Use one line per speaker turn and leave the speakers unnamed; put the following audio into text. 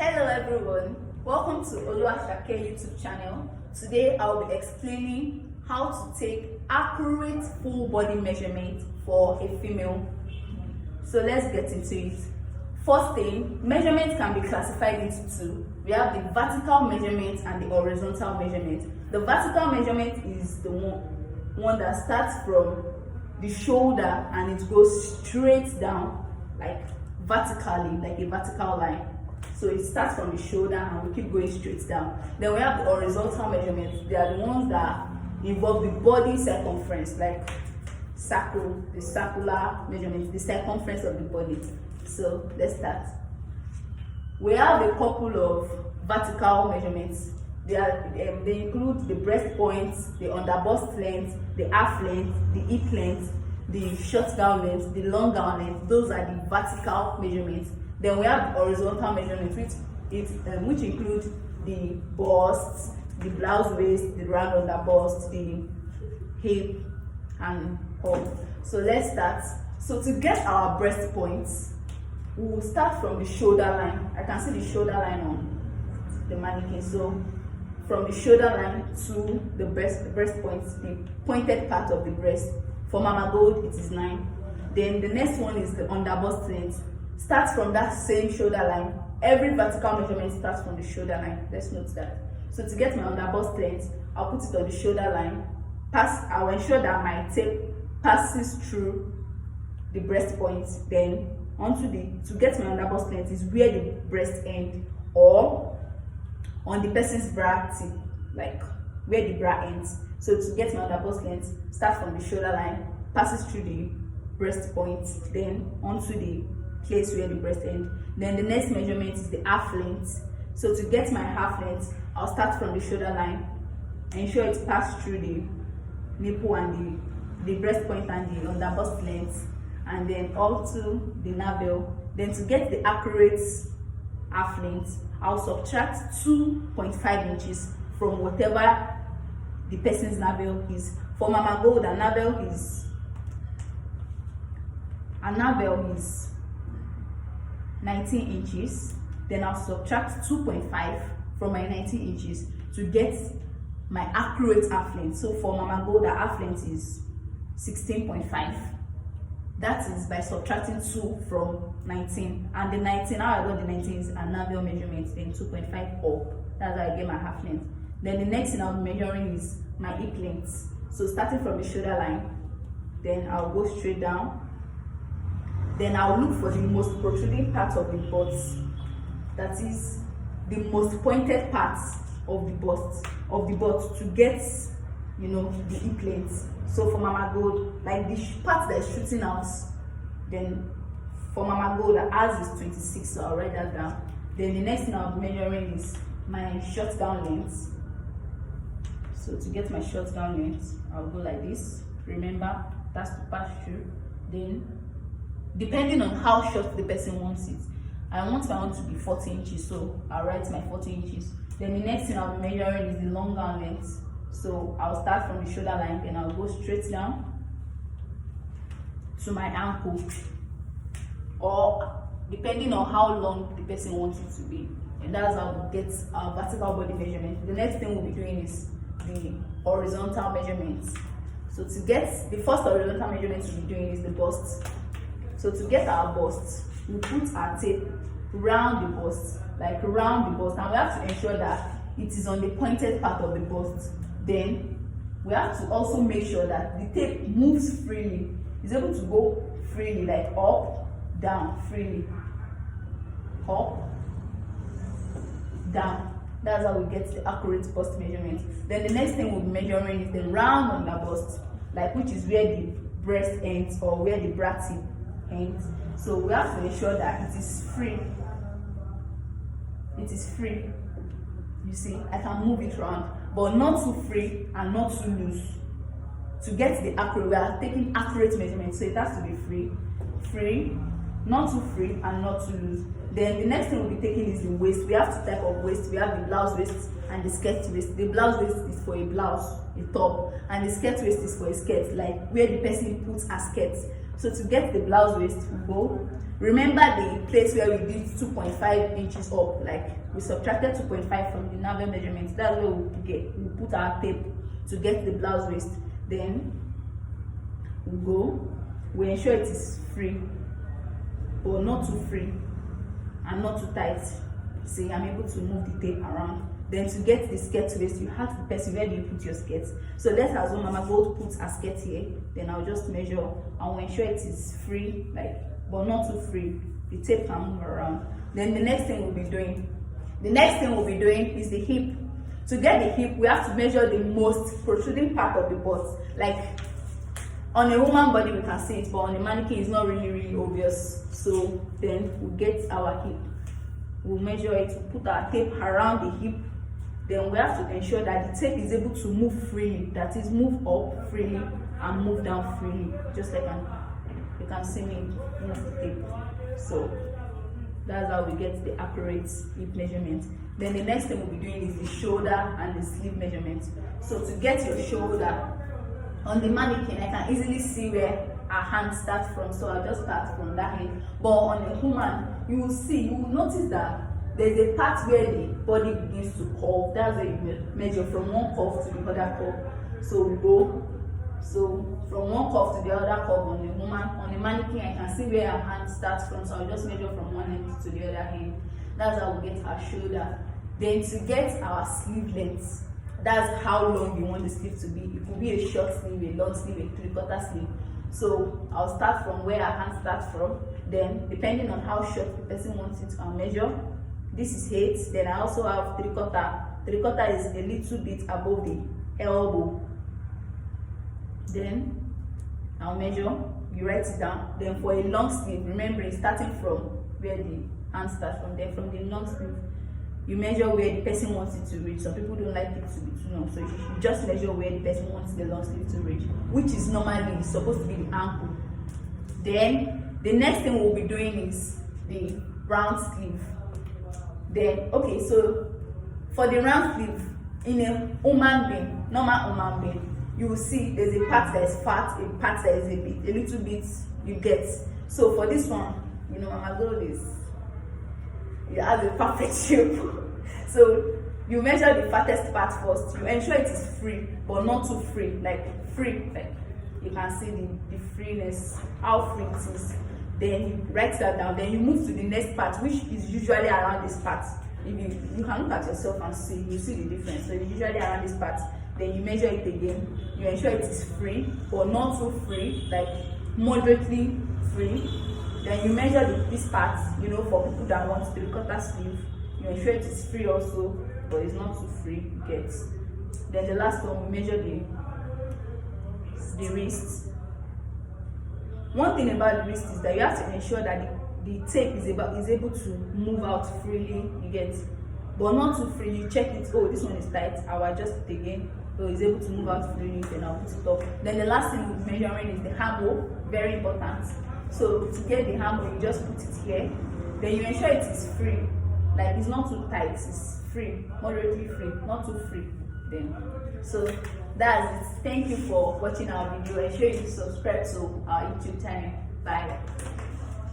Hello everyone, welcome to Oluwasake YouTube channel. Today I'll be explaining how to take accurate full body measurement for a female. So let's get into it. First thing, measurements can be classified into two. We have the vertical measurement and the horizontal measurement. The vertical measurement is the one that starts from the shoulder and it goes straight down, like vertically, like a vertical line. So it starts from the shoulder and we keep going straight down. Then we have the horizontal measurements. They are the ones that involve the body circumference, like the circular measurements, the circumference of the body. So let's start. We have a couple of vertical measurements. They include the breast points, the underbust length, the half length, the hip length, the short gown length, the long gown length. Those are the vertical measurements. Then we have the horizontal measurements, which include the bust, the blouse waist, the round underbust, the hip, and all. So let's start. So to get our breast points, we will start from the shoulder line. I can see the shoulder line on the mannequin. So from the shoulder line to the breast points, the pointed part of the breast. For Mama Gold, it is 9. Then the next one is the underbust length. Starts from that same shoulder line. Every vertical measurement starts from the shoulder line. Let's note that. So to get my underbust length, I'll put it on the shoulder line. I'll ensure that my tape passes through the breast points. Then to get my underbust length is where the breast end, or on the person's bra tip, like where the bra ends. So to get my underbust length, start from the shoulder line, passes through the breast points, then onto the place where the breast ends. Then the next measurement is the half length. So to get my half length, I'll start from the shoulder line, ensure it passes through the nipple and the breast point and the underbust length, and then up to the navel. Then to get the accurate half length, I'll subtract 2.5 inches from whatever the person's navel is. For Mama Gold, a navel is 19 inches. Then I'll subtract 2.5 from my 19 inches to get my accurate half length. So for Mama Gold, the half length is 16.5. That is by subtracting 2 from 19. And the 19, how I got the 19 is a navel measurement, then 2.5 up. That's how I get my half length. Then the next thing I'll be measuring is my hip length. So starting from the shoulder line, then I'll go straight down. Then I'll look for the most protruding part of the butt. That is the most pointed part of the butt to get, the hip length. So for Mama Gold, like the part that is shooting out, then for Mama Gold, the ours is 26, so I'll write that down. Then the next thing I'll be measuring is my short gown length. So to get my short gown length, I'll go like this. Remember, that's to pass through. Then, depending on how short the person wants it, I want my own to be 40 inches, so I'll write my 40 inches. Then the next thing I'll be measuring is the long gown length. So I'll start from the shoulder line, then I'll go straight down to my ankle, or depending on how long the person wants it to be. And that's how we get our vertical body measurement. The next thing we'll be doing is the horizontal measurements. So to get the first horizontal measurement we'll be doing is the bust. So to get our bust, we put our tape round the bust, and we have to ensure that it is on the pointed part of the bust. Then we have to also make sure that the tape moves freely. It's able to go freely, like up, down, freely. Up, down. That's how we get the accurate bust measurement. Then the next thing we'll be measuring is the round on the bust, which is where the breast ends or where the bra tip ends. So we have to ensure that it is free. It is free. You see, I can move it around, but not too free and not too loose. To get the accurate, we are taking accurate measurements, so it has to be free, not too free and not too loose. Then the next thing we'll be taking is the waist. We have two types of waist. We have the blouse waist and the skirt waist. The blouse waist is for a blouse, a top, and the skirt waist is for a skirt, like where the person puts her skirt. So to get the blouse waist, we go. Remember the place where we did 2.5 inches up, like we subtracted 2.5 from the navel measurement. That's where we put our tape to get the blouse waist. Then we go, we ensure it is free, but not too free and not too tight. See, I'm able to move the tape around. Then to get the skirt waist, you have to person where do you put your skirt. So let's assume Mama Gold puts her skirt here, then I'll just measure and we'll ensure it is free, like, but not too free. The tape can move around. Then the next thing we'll be doing is the hip. To get the hip, we have to measure the most protruding part of the butt. Like on a woman body we can see it, but on a mannequin it's not really obvious. So then we'll get our hip, we'll measure it, we'll put our tape around the hip. Then we have to ensure that the tape is able to move freely, that is, move up freely and move down freely, just like you can see me move the tape. So that's how we get the accurate hip measurement. Then the next thing we'll be doing is the shoulder and the sleeve measurement. So to get your shoulder, on the mannequin I can easily see where our hand starts from, so I'll just start from that hand. But on a woman, you will notice that there's a part where the body begins to curve. That's where you measure from one curve to the other curve. So we go, so from one curve to the other curve on the woman. On the mannequin, I can see where her hand starts from, so I'll just measure from one end to the other hand. That's how we get our shoulder. Then to get our sleeve length, that's how long you want the sleeve to be. It could be a short sleeve, a long sleeve, a 3/4 sleeve. So I'll start from where her hand starts from. Then depending on how short the person wants it, I'll measure. This is 8. Then I also have 3/4. 3/4 is a little bit above the elbow. Then I'll measure, you write it down. Then for a long sleeve, remember it's starting from where the hand starts from. Then from the long sleeve, you measure where the person wants it to reach. Some people don't like it to be too long, so you just measure where the person wants the long sleeve to reach, which is normally supposed to be the ankle. Then the next thing we'll be doing is the round sleeve. Then okay, so for the round sleeve, in a human being, normal human being, you will see there's a part that is fat, a part that is a little bit you get. So for this one, Mama Gold it has a perfect shape. So you measure the fattest part first. You ensure it is free, but not too free, like you can see the freeness, how free it is. Then you write that down. Then you move to the next part, which is usually around this part. If you can look at yourself and see the difference. So it's usually around this part. Then you measure it again. You ensure it is free, but not too free, like moderately free. Then you measure this part, for people that want 3/4 sleeve. You ensure it is free also, but it's not too free. Then the last one, we measure the wrist. One thing about the wrist is that you have to ensure that the tape is able to move out freely, but not too free. You check it, oh, this one is tight, I'll adjust it again. So it's able to move out freely, then I'll put it up. Then the last thing we're measuring is the hammer, very important. So to get the hammer, you just put it here. Then you ensure it is free, like it's not too tight, it's free, moderately free, not too free. Then so that's it. Thank you for watching our video. Ensure you subscribe to our YouTube channel. Bye.